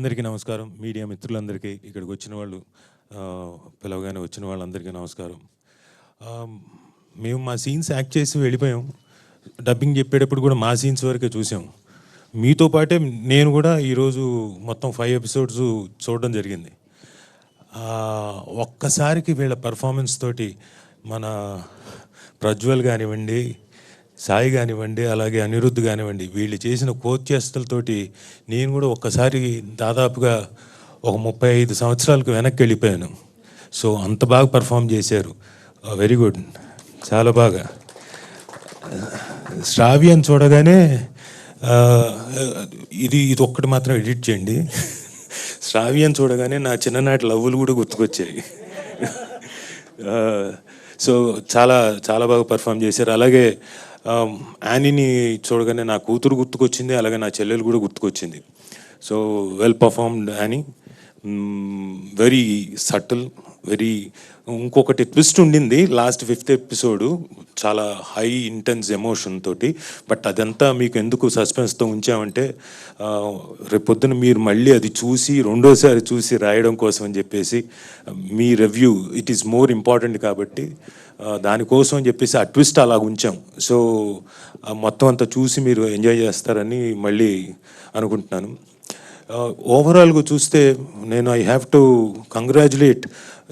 అందరికీ నమస్కారం. మీడియా మిత్రులందరికీ, ఇక్కడికి వచ్చిన వాళ్ళు, పిలవగానే వచ్చిన వాళ్ళందరికీ నమస్కారం. మేము మా సీన్స్ యాక్ట్ చేసి వెళ్ళిపోయాం. డబ్బింగ్ చెప్పేటప్పుడు కూడా మా సీన్స్ వరకే చూసాం. మీతో పాటే నేను కూడా ఈరోజు మొత్తం 5 ఎపిసోడ్స్ చూడడం జరిగింది. ఒక్కసారికి వీళ్ళ పర్ఫార్మెన్స్ తోటి మన ప్రజ్వల్ కానివ్వండి, సాయి కానివ్వండి, అలాగే అనిరుద్ధ్ కానివ్వండి, వీళ్ళు చేసిన కోచేష్టలతోటి నేను కూడా ఒక్కసారి దాదాపుగా ఒక 35 సంవత్సరాలకు వెనక్కి వెళ్ళిపోయాను. సో అంత బాగా పర్ఫామ్ చేశారు. వెరీ గుడ్, చాలా బాగా. శ్రావ్యాన్ని చూడగానే ఇది ఒక్కటి మాత్రం ఎడిట్ చేయండి. శ్రావ్యాన్ని చూడగానే నా చిన్ననాటి లవ్వులు కూడా గుర్తుకొచ్చాయి. సో చాలా చాలా బాగా పర్ఫామ్ చేశారు. అలాగే యానీని చూడగానే నా కూతురు గుర్తుకొచ్చింది, అలాగే నా చెల్లెలు కూడా గుర్తుకొచ్చింది. So well performed Annie, very subtle, very. ఇంకొకటి ట్విస్ట్ ఉండింది లాస్ట్ 5th ఎపిసోడు, చాలా హై ఇంటెన్స్ ఎమోషన్ తోటి. బట్ అదంతా మీకు ఎందుకు సస్పెన్స్తో ఉంచామంటే రేపొద్దున మీరు మళ్ళీ అది చూసి రెండోసారి చూసి రాయడం కోసం అని చెప్పేసి, మీ review it is more important కాబట్టి దానికోసం అని చెప్పేసి ఆ ట్విస్ట్ అలా ఉంచాం. సో మొత్తం అంతా చూసి మీరు ఎంజాయ్ చేస్తారని మళ్ళీ అనుకుంటున్నాను. ఓవరాల్గా చూస్తే నేను I have to congratulate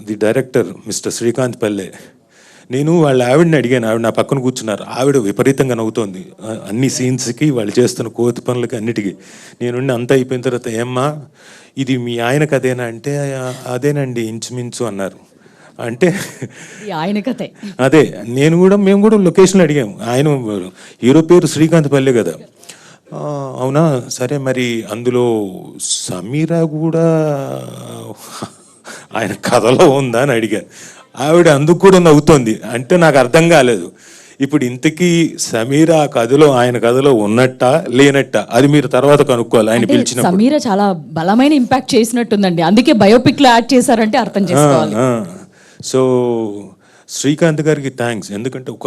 the director mister Srikanth పల్లె. నేను వాళ్ళ ఆవిడని అడిగాను, ఆవిడ నా పక్కన కూర్చున్నారు. ఆవిడ విపరీతంగా నవ్వుతోంది అన్ని సీన్స్కి, వాళ్ళు చేస్తున్న కోతి పనులకి అన్నిటికీ. నేను అంతా అయిపోయిన తర్వాత, ఏమ్మా ఇది మీ ఆయన కథేనా అంటే, అదేనండి ఇంచుమించు అన్నారు. అంటే ఆయన కథే అదే. మేము కూడా లొకేషన్లో అడిగాము. ఆయన హీరో పేరు శ్రీకాంత్ పల్లె కదా. అవునా, సరే మరి అందులో సమీరా కూడా ఆయన కథలో ఉందా అని అడిగాను. ఆవిడ అందుకు కూడా నవ్వుతోంది. అంటే నాకు అర్థం కాలేదు, ఇప్పుడు ఇంతకీ సమీరా కథలో ఆయన కథలో ఉన్నట్ట లేనట్ట, అది మీరు తర్వాత కనుక్కోవాలి ఆయన పిలిచిన. సమీరా చాలా బలమైన ఇంపాక్ట్ చేసినట్టుందండి, అందుకే బయోపిక్ లో యాడ్ చేశారంటే అర్థం చేసుకోవాలి. సో శ్రీకాంత్ గారికి థ్యాంక్స్. ఎందుకంటే ఒక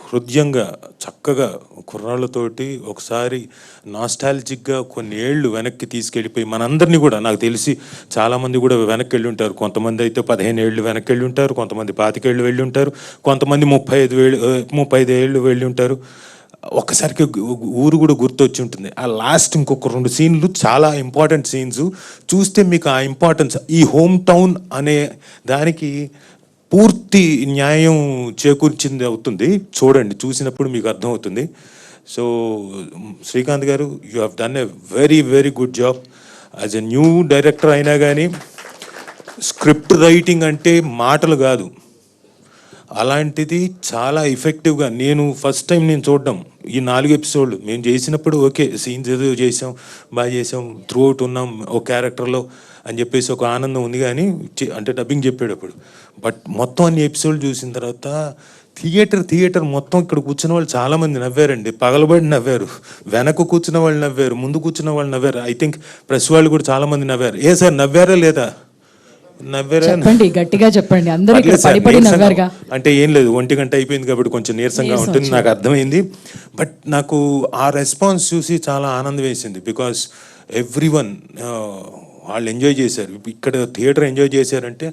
హృదయంగా చక్కగా కుర్రాళ్ళతోటి ఒకసారి నాస్టాలజిక్గా కొన్ని ఏళ్ళు వెనక్కి తీసుకెళ్ళిపోయి మనందరినీ కూడా, నాకు తెలిసి చాలామంది కూడా వెనక్కి వెళ్ళి ఉంటారు. కొంతమంది అయితే 15 ఏళ్ళు వెనక్కి వెళ్ళి ఉంటారు, కొంతమంది 25 ఏళ్ళు వెళ్ళి ఉంటారు, కొంతమంది 35 ఏళ్ళు వెళ్ళి ఉంటారు. ఒక్కసారికి ఊరు కూడా గుర్తొచ్చి ఉంటుంది. ఆ లాస్ట్ ఇంకొక 2 సీన్లు చాలా ఇంపార్టెంట్ సీన్స్ చూస్తే మీకు ఆ ఇంపార్టెన్స్, ఈ హోమ్ టౌన్ అనే దానికి పూర్తి న్యాయం చేకూర్చింది అవుతుంది. చూడండి, చూసినప్పుడు మీకు అర్థమవుతుంది. సో శ్రీకాంత్ గారు, you have done a very very good job. As a new director అయినా కానీ స్క్రిప్ట్ రైటింగ్ అంటే మాటలు కాదు, అలాంటిది చాలా ఎఫెక్టివ్గా. నేను ఫస్ట్ టైం నేను చూడడం ఈ 4 ఎపిసోడ్లు మేము చేసినప్పుడు ఓకే, సీన్స్ ఏదో చేసాం, బాగా చేసాం, త్రూ అవుట్ ఉన్నాం ఒక క్యారెక్టర్లో అని చెప్పేసి ఒక ఆనందం ఉంది. కానీ అంటే డబ్బింగ్ చెప్పేటప్పుడు, బట్ మొత్తం అన్ని ఎపిసోడ్లు చూసిన తర్వాత థియేటర్ మొత్తం ఇక్కడ కూర్చున్న వాళ్ళు చాలామంది నవ్వారండి, పగలబడి నవ్వారు, వెనక కూర్చున్న వాళ్ళు నవ్వారు, ముందు కూర్చున్న వాళ్ళు నవ్వారు. ఐ థింక్ ప్రెస్ వాళ్ళు కూడా చాలామంది నవ్వారు. ఏ సార్ నవ్వారా లేదా? గట్టిగా చెప్పండి. అంటే ఏం లేదు, 1 గంట అయిపోయింది కాబట్టి కొంచెం నీరసంగా ఉంటుంది, నాకు అర్థమైంది. బట్ నాకు ఆ రెస్పాన్స్ చూసి చాలా ఆనందం వేసింది. బికాస్ ఎవ్రీవన్ వాళ్ళు ఎంజాయ్ చేశారు. ఇక్కడ థియేటర్ ఎంజాయ్ చేశారంటే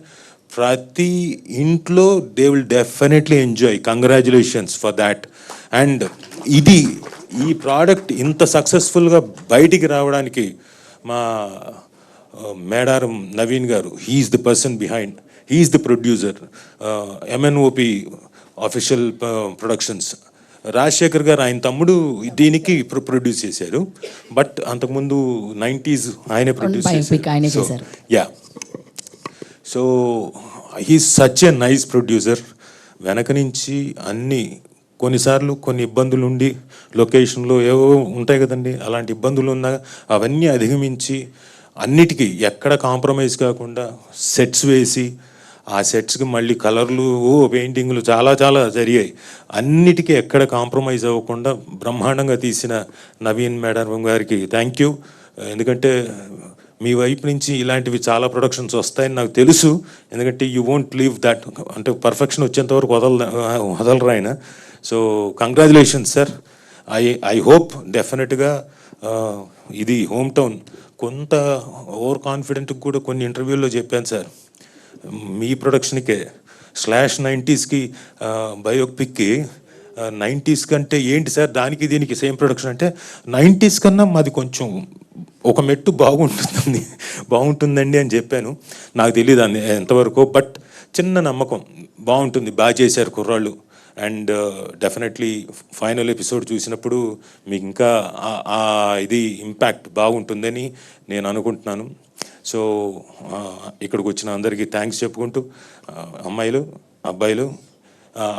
ప్రతి ఇంట్లో they will definitely enjoy. Congratulations for that. And ఈ ప్రోడక్ట్ ఇంత సక్సెస్ఫుల్గా బయటికి రావడానికి మా Medaram Naveen garu, he's the person behind, he's the producer. MNOP official productions Rajasekhar garu, ఆయన తమ్ముడు దీనికి ప్రొడ్యూస్ చేశారు. బట్ అంతకుముందు 90s ఆయనే ప్రొడ్యూస్ చేశారు. Yeah, so he's such a nice producer. వెనక నుంచి అన్నీ, కొన్నిసార్లు కొన్ని ఇబ్బందులు ఉండి లొకేషన్లో ఏవో ఉంటాయి కదండి, అలాంటి ఇబ్బందులు ఉన్నా అవన్నీ అధిగమించి అన్నిటికీ ఎక్కడ కాంప్రమైజ్ కాకుండా సెట్స్ వేసి, ఆ సెట్స్కి మళ్ళీ కలర్లు, పెయింటింగ్లు చాలా చాలా జరిగాయి. అన్నిటికీ ఎక్కడ కాంప్రమైజ్ అవ్వకుండా బ్రహ్మాండంగా తీసిన నవీన్ మేడారం గారికి థ్యాంక్ యూ. ఎందుకంటే మీ వైపు నుంచి ఇలాంటివి చాలా ప్రొడక్షన్స్ వస్తాయని నాకు తెలుసు. ఎందుకంటే యూ వోంట్ లీవ్ దట్, అంటే పర్ఫెక్షన్ వచ్చేంతవరకు వదలరు ఆయన. So congratulations sir. I hope డెఫినెట్గా ఇది హోమ్ టౌన్ కొంత ఓవర్ కాన్ఫిడెంట్ కూడా కొన్ని ఇంటర్వ్యూల్లో చెప్పాను సార్, మీ ప్రొడక్షన్కే /90s బయోపిక్కి 90s కంటే ఏంటి సార్ దానికి దీనికి సేమ్ ప్రొడక్షన్ అంటే 90s కన్నా మాది కొంచెం ఒక మెట్టు బాగుంటుందండి అని చెప్పాను. నాకు తెలియదు అని ఎంతవరకు, బట్ చిన్న నమ్మకం బాగుంటుంది, బాగా చేశారు కుర్రాళ్ళు. అండ్ డెఫినెట్లీ ఫైనల్ ఎపిసోడ్ చూసినప్పుడు మీకు ఇంకా ఇది ఇంపాక్ట్ బాగుంటుందని నేను అనుకుంటున్నాను. సో ఇక్కడికి వచ్చిన అందరికీ థ్యాంక్స్ చెప్పుకుంటూ, అమ్మాయిలు అబ్బాయిలు,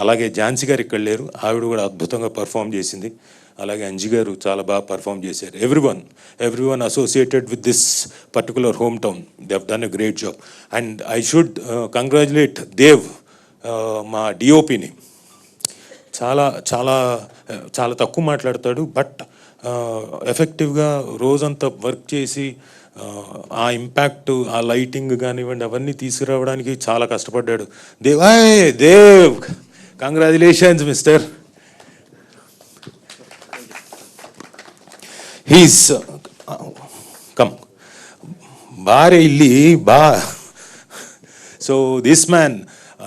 అలాగే ఝాన్సీ గారు ఇక్కడ లేరు, ఆవిడ కూడా అద్భుతంగా పర్ఫామ్ చేసింది. అలాగే అంజి గారు చాలా బాగా పర్ఫామ్ చేశారు. Everyone associated with this particular home town, they have done a great job. And I should congratulate Dev, మా డిఓపిని. చాలా చాలా చాలా తక్కువ మాట్లాడతాడు, బట్ ఎఫెక్టివ్గా రోజంతా వర్క్ చేసి ఆ ఇంపాక్ట్, ఆ లైటింగ్ కానివ్వండి అవన్నీ తీసుకురావడానికి చాలా కష్టపడ్డాడు. Dev congratulations mister. He's come బారే ఇల్లి బా. సో దిస్ మ్యాన్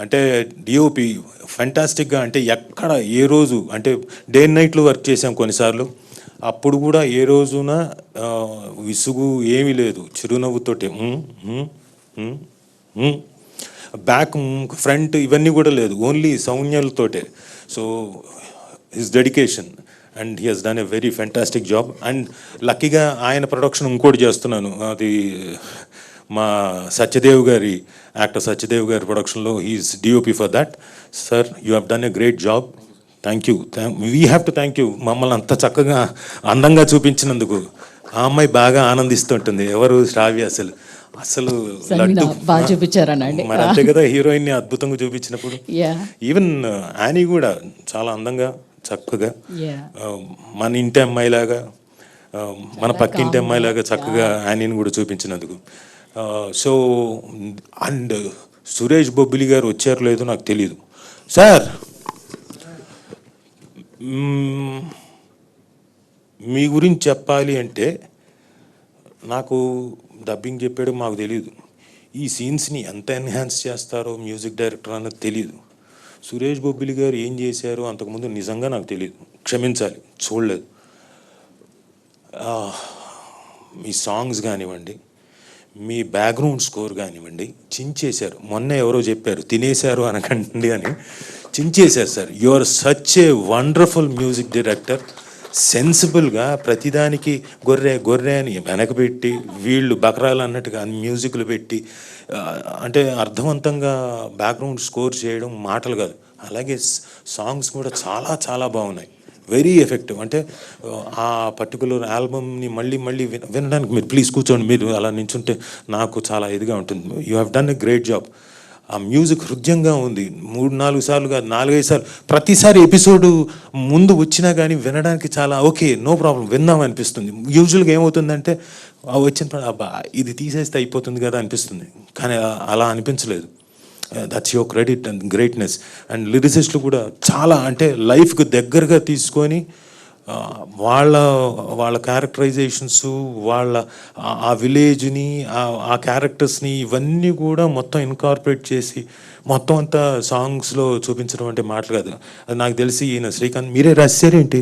అంటే డిఓపి ఫెంటాస్టిక్గా, అంటే ఎక్కడ ఏ రోజు అంటే డే అండ్ నైట్లో వర్క్ చేసాం కొన్నిసార్లు, అప్పుడు కూడా ఏ రోజున విసుగు ఏమీ లేదు, చిరునవ్వుతోటి బ్యాక్ ఫ్రంట్ ఇవన్నీ కూడా లేదు, ఓన్లీ సౌజ్ఞలతోటే. So his dedication and he has done a very fantastic job. And లక్కీగా ఆయన ప్రొడక్షన్ ఇంకోటి చేస్తున్నాను, అది మా సత్యదేవ్ గారి, యాక్టర్ సత్యదేవ్ గారి ప్రొడక్షన్లో he's DOP for that. Sir you have done a great job. Thank you. We have to thank you మమ్మల్ని అంత చక్కగా అందంగా చూపించినందుకు. ఆ అమ్మాయి బాగా ఆనందిస్తుంటుంది, ఎవరు శ్రావ్య, అసలు లడ్డు బాగా చూపించారనండి. మరి అంతే కదా, హీరోయిన్ని అద్భుతంగా చూపించినప్పుడు. ఈవెన్ యానీ కూడా చాలా అందంగా చక్కగా మన ఇంటి అమ్మాయిలాగా, మన పక్కింటి అమ్మాయిలాగా చక్కగా యానీని కూడా చూపించినందుకు. సో అండ్ సురేష్ బొబ్బిలి గారు వచ్చారు లేదో నాకు తెలియదు. సార్ మీ గురించి చెప్పాలి అంటే, నాకు డబ్బింగ్ చెప్పాడు మాకు తెలియదు, ఈ సీన్స్ని ఎంత ఎన్హాన్స్ చేస్తారో మ్యూజిక్ డైరెక్టర్ అన్నది తెలియదు. సురేష్ బొబ్బిలి గారు ఏం చేశారో అంతకుముందు నిజంగా నాకు తెలియదు, క్షమించాలి, చూడలేదు. మీ సాంగ్స్ కానివ్వండి, మీ బ్యాక్గ్రౌండ్ స్కోర్ కానివ్వండి, చించేశారు. మొన్న ఎవరో చెప్పారు తినేశారు అనకండి అని, చించేశారు sir. You are such a wonderful music director. సెన్సిబుల్గా ప్రతిదానికి గొర్రె అని వెనకబెట్టి, వీళ్ళు బకరాలు అన్నట్టుగా మ్యూజిక్లు పెట్టి, అంటే అర్థవంతంగా బ్యాక్గ్రౌండ్ స్కోర్ చేయడం మాటలు కాదు. అలాగే సాంగ్స్ కూడా చాలా చాలా బాగున్నాయి, వెరీ ఎఫెక్టివ్. అంటే ఆ పర్టికులర్ ఆల్బమ్ని మళ్ళీ వినడానికి మీరు ప్లీజ్ కూర్చోండి, మీరు అలా నించుంటే నాకు చాలా ఇదిగా ఉంటుంది. You have done a great job. ఆ మ్యూజిక్ హృదయంగా ఉంది. 3-4 సార్లు కాదు, 4-5 సార్లు, ప్రతిసారి ఎపిసోడు ముందు వచ్చినా కానీ వినడానికి చాలా ఓకే, నో ప్రాబ్లం, విందాం అనిపిస్తుంది. యూజువల్గా ఏమవుతుందంటే వచ్చిన అబ్బా ఇది తీసేస్తే అయిపోతుంది కదా అనిపిస్తుంది, కానీ అలా అనిపించలేదు. That's your credit and greatness. And లిరిసిస్టులు కూడా చాలా, అంటే లైఫ్కి దగ్గరగా తీసుకొని వాళ్ళ క్యారెక్టరైజేషన్స్, వాళ్ళ ఆ విలేజ్ని, ఆ క్యారెక్టర్స్ని, ఇవన్నీ కూడా మొత్తం ఇన్కార్పొరేట్ చేసి మొత్తం అంతా సాంగ్స్లో చూపించడం అంటే మాటలు కాదు. అది నాకు తెలిసి ఈయన శ్రీకాంత్ మీరే రాశారేంటి?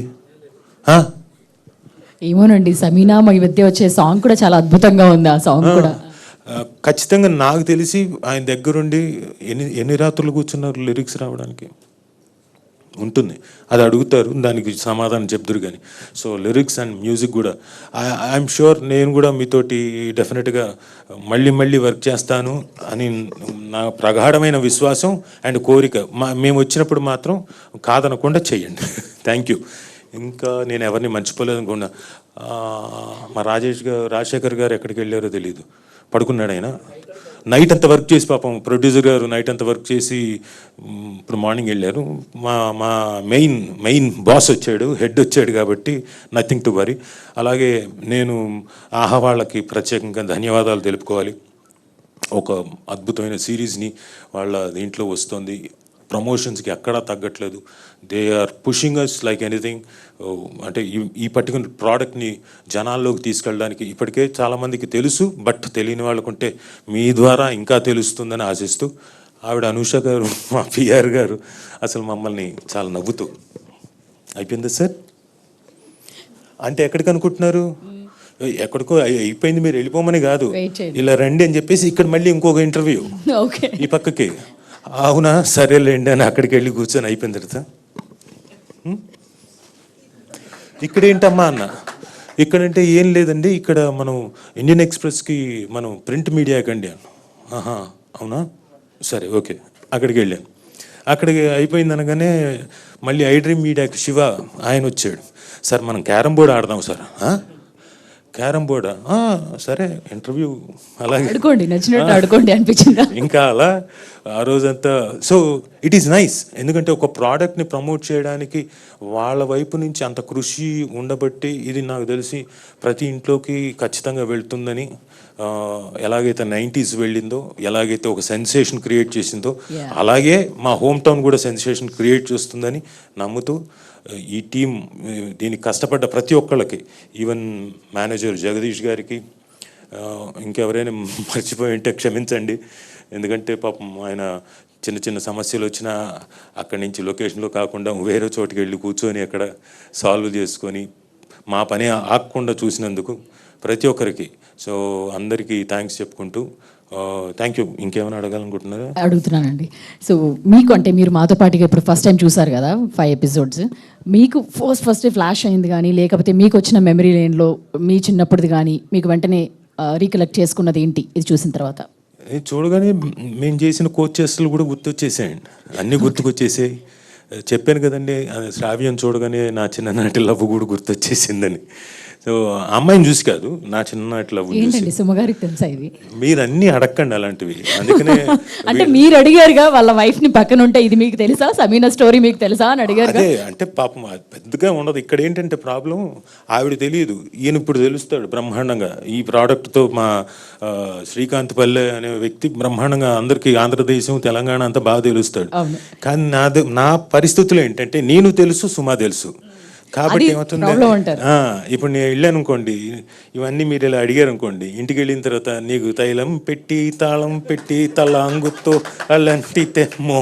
ఏమోనండి, సమీనా ఈ మధ్య వచ్చే సాంగ్ కూడా చాలా అద్భుతంగా ఉంది. ఆ సాంగ్ కూడా ఖచ్చితంగా నాకు తెలిసి ఆయన దగ్గరుండి ఎన్ని రాత్రులు కూర్చున్నారు లిరిక్స్ రావడానికి ఉంటుంది. అది అడుగుతారు, దానికి సమాధానం చెప్తారు. కానీ సో లిరిక్స్ అండ్ మ్యూజిక్ కూడా ఐఎమ్ షూర్ నేను కూడా మీతోటి డెఫినెట్గా మళ్ళీ వర్క్ చేస్తాను అని నా ప్రగాఢమైన విశ్వాసం అండ్ కోరిక. మేము వచ్చినప్పుడు మాత్రం కాదనకుండా చెయ్యండి. Thank you. ఇంకా నేను ఎవరిని మర్చిపోలేదు అనుకున్నా. మా రాజశేఖర్ గారు ఎక్కడికి వెళ్ళారో తెలియదు, పడుకున్నాడు ఆయన. నైట్ అంతా వర్క్ చేసి, పాపం ప్రొడ్యూసర్ గారు నైట్ అంతా వర్క్ చేసి ఇప్పుడు మార్నింగ్ వెళ్ళారు. మా మెయిన్ బాస్ వచ్చాడు, హెడ్ వచ్చాడు, కాబట్టి నథింగ్ టు వరీ. అలాగే నేను ఆహా వాళ్ళకి ప్రత్యేకంగా ధన్యవాదాలు తెలుపుకోవాలి. ఒక అద్భుతమైన సిరీస్ని వాళ్ళ దీంట్లో వస్తుంది. ప్రమోషన్స్కి ఎక్కడా తగ్గట్లేదు. They are pushing us like anything. అంటే ఈ పర్టికులర్ ప్రోడక్ట్ని జనాల్లోకి తీసుకెళ్ళడానికి ఇప్పటికే చాలామందికి తెలుసు, బట్ తెలియని వాళ్ళకుంటే మీ ద్వారా ఇంకా తెలుస్తుందని ఆశిస్తూ ఆవిడ అనూష గారు, మా పిఆర్ గారు అసలు మమ్మల్ని చాలా నవ్వుతూ అయిపోయిందా సార్ అంటే ఎక్కడికి అనుకుంటున్నారు, ఎక్కడికో అయిపోయింది మీరు వెళ్ళిపోమని కాదు, ఇలా రండి అని చెప్పేసి ఇక్కడ మళ్ళీ ఇంకొక ఇంటర్వ్యూ ఈ పక్కకి. అవునా సరేలేండి అని అక్కడికి వెళ్ళి కూర్చొని అయిపోయిన తర్వాత ఇక్కడ ఏంటమ్మా అన్న, ఇక్కడంటే ఏం లేదండి, ఇక్కడ మనం ఇండియన్ ఎక్స్ప్రెస్కి మనం ప్రింట్ మీడియాకి అండి అన్న. ఆహా అవునా సరే ఓకే. అక్కడికి వెళ్ళాను. అక్కడికి అయిపోయింది అనగానే మళ్ళీ ఐ డ్రీమ్ మీడియాకి శివ ఆయన వచ్చాడు. సార్ మనం క్యారమ్ బోర్డ్ ఆడదాం సార్. క్యారమ్ బోర్డా సరే ఇంటర్వ్యూ అలాగే ఆడుకోండి, నచ్చినట్టు ఆడుకోండి అనిపించిందా ఇంకా అలా ఆ రోజంతా. సో ఇట్ ఈస్ నైస్, ఎందుకంటే ఒక ప్రోడక్ట్ని ప్రమోట్ చేయడానికి వాళ్ళ వైపు నుంచి అంత కృషి ఉండబట్టి ఇది నాకు తెలిసి ప్రతి ఇంట్లోకి ఖచ్చితంగా వెళ్తుందని. ఎలాగైతే 90s వెళ్ళిందో, ఎలాగైతే ఒక సెన్సేషన్ క్రియేట్ చేసిందో, అలాగే మా హోమ్ టౌన్ కూడా సెన్సేషన్ క్రియేట్ చేస్తుందని నమ్ముతూ ఈ టీం దీనికి కష్టపడ్డ ప్రతి ఒక్కళ్ళకి, ఈవెన్ మేనేజర్ జగదీష్ గారికి, ఇంకెవరైనా మర్చిపోయి ఉంటే క్షమించండి, ఎందుకంటే పాపం ఆయన చిన్న చిన్న సమస్యలు వచ్చినా అక్కడి నుంచి లొకేషన్లో కాకుండా వేరే చోటుకి వెళ్ళి కూర్చొని అక్కడ సాల్వ్ చేసుకొని మా పని ఆగకుండా చూసినందుకు ప్రతి ఒక్కరికి. సో అందరికీ థ్యాంక్స్ చెప్పుకుంటూ థ్యాంక్ యూ. ఇంకేమైనా అడగాలనుకుంటున్నారా? అడుగుతున్నానండి. సో మీకు అంటే మీరు మాతో పాటుగా ఇప్పుడు ఫస్ట్ టైం చూసారు కదా 5 ఎపిసోడ్స్, మీకు ఫస్ట్ ఫ్లాష్ అయింది కానీ, లేకపోతే మీకు వచ్చిన మెమరీ లేన్లో మీ చిన్నప్పటిది కానీ మీకు వెంటనే రీకలెక్ట్ చేసుకున్నది ఏంటి ఇది చూసిన తర్వాత? చూడగానే మేము చేసిన కోచెస్లు కూడా గుర్తొచ్చేసాయండి, అన్నీ గుర్తుకొచ్చేసాయి. చెప్పాను కదండి, శ్రావ్యం చూడగానే నా చిన్ననాటి లవ్ కూడా గుర్తొచ్చేసిందని. సో అమ్మాయిని చూసి కాదు, నా చిన్ననాటి లవ్ చూసి. సుమగారికి తెలుసా ఇది? మీరు అన్నీ అడగండి అలాంటివి, అందుకనే అంటే మీరు అడిగారుగా వాళ్ళ వైఫ్ ని పక్కన ఉంటే ఇది మీకు తెలుసా, సమీనా స్టోరీ మీకు తెలుసా అని అడిగారు. అదే అంటే పాపం పెద్దగా ఉండదు. ఇక్కడ ఏంటంటే ప్రాబ్లం, ఆవిడ తెలియదు, ఈయన ఇప్పుడు తెలుస్తాడు బ్రహ్మాండంగా. ఈ ప్రోడక్ట్తో మా శ్రీకాంత్ పల్లె అనే వ్యక్తి బ్రహ్మాండంగా అందరికీ ఆంధ్రదేశం తెలంగాణ అంతా బాగా తెలుస్తాడు. కానీ నా పరిస్థితులు ఏంటంటే నేను తెలుసు, సుమా తెలుసు, కాబట్టి ఏమవుతుంది, ఇప్పుడు నేను వెళ్ళాను అనుకోండి, ఇవన్నీ మీరు ఇలా అడిగారు అనుకోండి, ఇంటికి వెళ్ళిన తర్వాత నీకు తైలం పెట్టి తాళం పెట్టి తలాంగుతో అలాంటి తెమ్మో,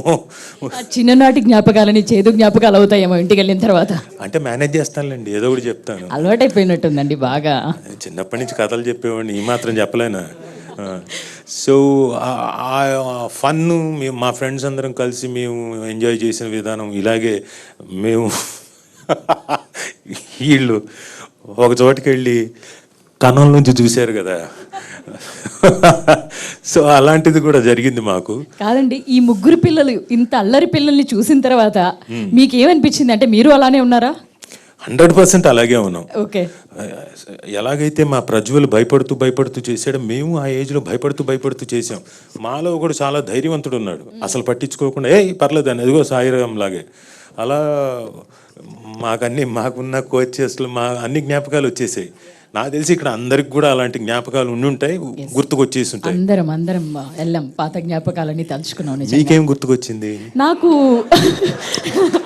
చిన్ననాటి జ్ఞాపకాలని చేదు జ్ఞాపకాలు అవుతాయేమో ఇంటికి వెళ్ళిన తర్వాత. అంటే మేనేజ్ చేస్తానులేండి, ఏదో ఒకటి చెప్తాను. అలవాటైపోయినట్టుందండి బాగా. చిన్నప్పటి నుంచి కథలు చెప్పేవాడిని, ఈ మాత్రం చెప్పలేనా? సో ఫన్ మా ఫ్రెండ్స్ అందరం కలిసి మేము ఎంజాయ్ చేసిన విధానం ఇలాగే. మేము వీళ్ళు ఒక చోటుకి వెళ్ళి కన్నం నుంచి చూశారు కదా, సో అలాంటిది కూడా జరిగింది మాకు. కాదండి, ఈ ముగ్గురు పిల్లలు ఇంత అల్లరి పిల్లల్ని చూసిన తర్వాత మీకు ఏమనిపించింది? అంటే మీరు అలానే ఉన్నారా? 100% అలాగే ఉన్నాం. ఓకే. ఎలాగైతే మా ప్రజ్వల్ భయపడుతూ చేసాడో, మేము ఆ ఏజ్లో భయపడుతూ చేసాం. మాలో కూడా చాలా ధైర్యవంతుడు ఉన్నాడు, అసలు పట్టించుకోకుండా పర్లేదు అని, అదిగో సాయిరాం లాగే. అలా మాకున్న కోచెస్లు మా అన్ని జ్ఞాపకాలు వచ్చేసాయి. నాకు తెలిసి ఇక్కడ అందరికి కూడా అలాంటి జ్ఞాపకాలు ఉండుంటాయి, గుర్తుకొచ్చేసి ఉంటాయి. అందరం వెళ్ళాం, పాత జ్ఞాపకాలన్నీ తలుచుకున్నాం. మీకేం గుర్తుకొచ్చింది? నాకు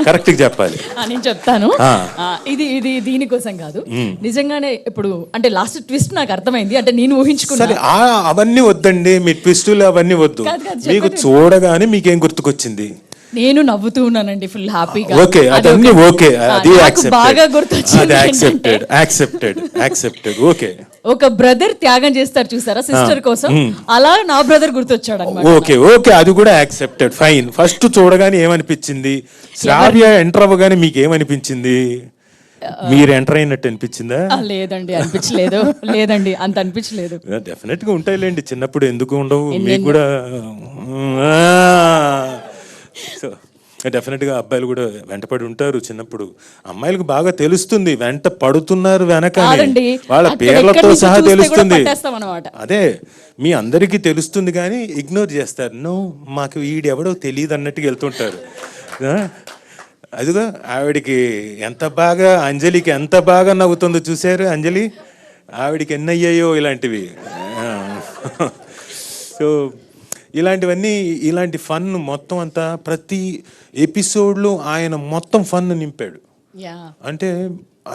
కరెక్ట్గా చెప్పాలి, నేను చెప్తాను. ఇది దీనికోసం కాదు, నిజంగానే. ఇప్పుడు అంటే లాస్ట్ ట్విస్ట్ నాకు అర్థమైంది, అంటే నేను ఊహించుకున్నాను. అవన్నీ వద్దండి, మీ ట్విస్టులు అవన్నీ వద్దు. మీకు చూడగానే మీకేం గుర్తుకొచ్చింది? నేను నవ్వుతూ ఉన్నానండి, ఫుల్ హ్యాపీగా. ఓకే, అదన్నీ ఓకే, అది బాగా గుర్తొచ్చింది. యాక్సెప్టెడ్. ఓకే, ఒక బ్రదర్ త్యాగం చేస్తారు చూసారా సిస్టర్ కోసం, అలా నా బ్రదర్ గుర్తొచ్చాడు అన్నమాట. ఓకే, అది కూడా యాక్సెప్టెడ్, ఫైన్. ఫస్ట్ చూడగానే ఏమనిపించింది? శ్రావ్య ఎంటర్ అవ్వగానే మీకు ఏమనిపించింది? మీరు ఎంటర్ అయినట్టు అనిపించిందా? లేదండి, అనిపించలేదు. లేదండి, అంత అనిపించలేదు. డెఫినెట్ గా ఉంటాయిలేండి, చిన్నప్పుడు ఎందుకు ఉండవు మీకు కూడా. సో డెఫినెట్గా అబ్బాయిలు కూడా వెంటపడి ఉంటారు చిన్నప్పుడు. అమ్మాయిలకు బాగా తెలుస్తుంది, వెంట పడుతున్నారు వెనక, వాళ్ళ పేర్లతో సహా తెలుస్తుంది. అదే మీ అందరికీ తెలుస్తుంది కానీ ఇగ్నోర్ చేస్తారు. నో, మాకు వీడెవడో తెలియదు అన్నట్టుగా వెళ్తుంటారు. అదిగో ఆవిడికి ఎంత బాగా, అంజలికి ఎంత బాగా నవ్వుతుందో చూసారు. అంజలి ఆవిడికి ఎన్నయ్యాయో ఇలాంటివి. సో ఇలాంటివన్నీ, ఇలాంటి ఫన్ మొత్తం అంతా ప్రతి ఎపిసోడ్లో ఆయన మొత్తం ఫన్ నింపాడు. అంటే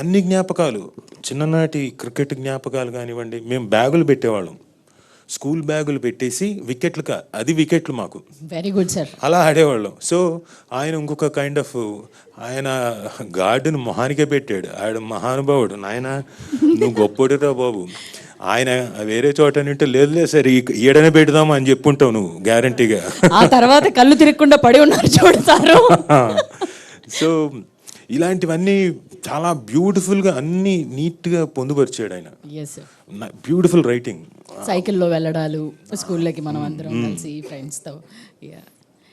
అన్ని జ్ఞాపకాలు, చిన్ననాటి క్రికెట్ జ్ఞాపకాలు కానివ్వండి. మేము బ్యాగులు పెట్టేవాళ్ళం, స్కూల్ బ్యాగులు పెట్టేసి వికెట్లు మాకు. Very good sir. అలా ఆడేవాళ్ళం. సో ఆయన ఇంకొక కైండ్ ఆఫ్, ఆయన గార్డును మొహానికే పెట్టాడు. ఆయన మహానుభావుడు. నాయన నువ్వు గొప్పోడిరా బాబు. ఆయన వేరే చోట అంటే లేదులే సరే ఈడనే పెడదాం అని చెప్పుంటావు నువ్వు గ్యారంటీగా. ఆ తర్వాత కళ్ళు తిరగకుండా పడి ఉన్నారు చూడతారు. సో ఇలాంటివన్నీ చాలా బ్యూటిఫుల్గా అన్ని నీట్గా పొందుపరిచాడు ఆయన. Beautiful writing. సైకిల్లో వెళ్ళడాలు స్కూల్లోకి మనం అందరం కలిసి ఫ్రెండ్స్తో.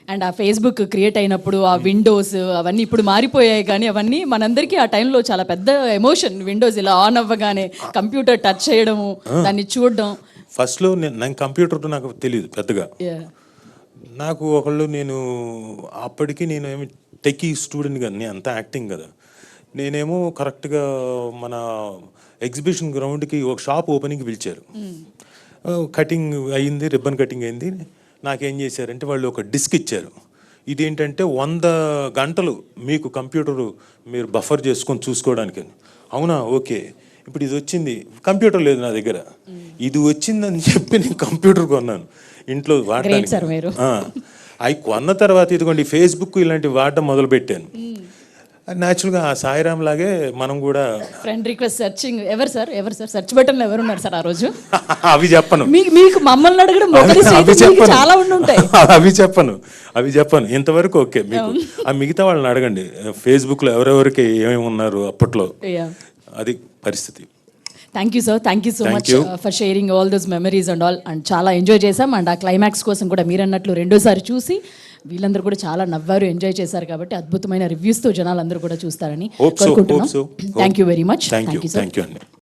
అండ్ ఆ ఫేస్బుక్ క్రియేట్ అయినప్పుడు ఆ విండోస్ అవన్నీ ఇప్పుడు మారిపోయాయి, కానీ అవన్నీ మనందరికీ ఆ టైంలో చాలా పెద్ద ఎమోషన్. విండోస్ ఇలా ఆన్ అవ్వగానే కంప్యూటర్ టచ్ చేయడము, దాన్ని చూడడం. ఫస్ట్లో నేను కంప్యూటర్ నాకు తెలియదు పెద్దగా. నాకు నేను అప్పటికి ఏమి టెక్కీ స్టూడెంట్ కదా, నేను అంతా యాక్టింగ్ కదా. నేనేమో కరెక్ట్గా మన ఎగ్జిబిషన్ గ్రౌండ్కి ఒక షాప్ ఓపెనింగ్కి పిలిచారు. కటింగ్ అయ్యింది, రిబ్బన్ కటింగ్ అయింది. నాకేం చేశారంటే వాళ్ళు ఒక డిస్క్ ఇచ్చారు. ఇదేంటంటే 100 గంటలు మీకు కంప్యూటరు మీరు బఫర్ చేసుకొని చూసుకోవడానికి. అవునా, ఓకే. ఇప్పుడు ఇది వచ్చింది, కంప్యూటర్ లేదు నా దగ్గర, ఇది వచ్చిందని చెప్పి నేను కంప్యూటర్ కొన్నాను ఇంట్లో వాడడానికి. అవి కొన్న తర్వాత ఇదిగోండి ఫేస్బుక్ ఇలాంటివి వాడడం మొదలుపెట్టాను. న్యాచురల్గా ఆ సాయిరామ్ లాగే మనం కూడా ఫ్రెండ్ రిక్వెస్ట్ సెర్చింగ్. ఎవరు సార్ సెర్చ్ బటన్లో ఎవరున్నారు సార్ ఆ రోజు? అవి చెప్పను. మీకు మమ్మల్ని అడగడం చాలా ఉండి ఉంటాయి. అవి చెప్పను ఇంతవరకు. ఓకే, మీకు ఆ మిగతా వాళ్ళని అడగండి. ఫేస్బుక్లో ఎవరెవరికి ఏమేమి ఉన్నారు అప్పట్లో, అది పరిస్థితి. Thank you sir, thank you so much for sharing all those memories and all. And చాలా ఎంజాయ్ చేసాం. అండ్ ఆ క్లైమాక్స్ కోసం కూడా మీరు అన్నట్లు రెండోసారి చూసి వీళ్ళందరూ కూడా చాలా నవ్వారు, ఎంజాయ్ చేశారు. కాబట్టి అద్భుతమైన రివ్యూస్తో జనాలందరూ కూడా చూస్తారని కోరుకుంటున్నాం. Thank you very much. Thank you అండి.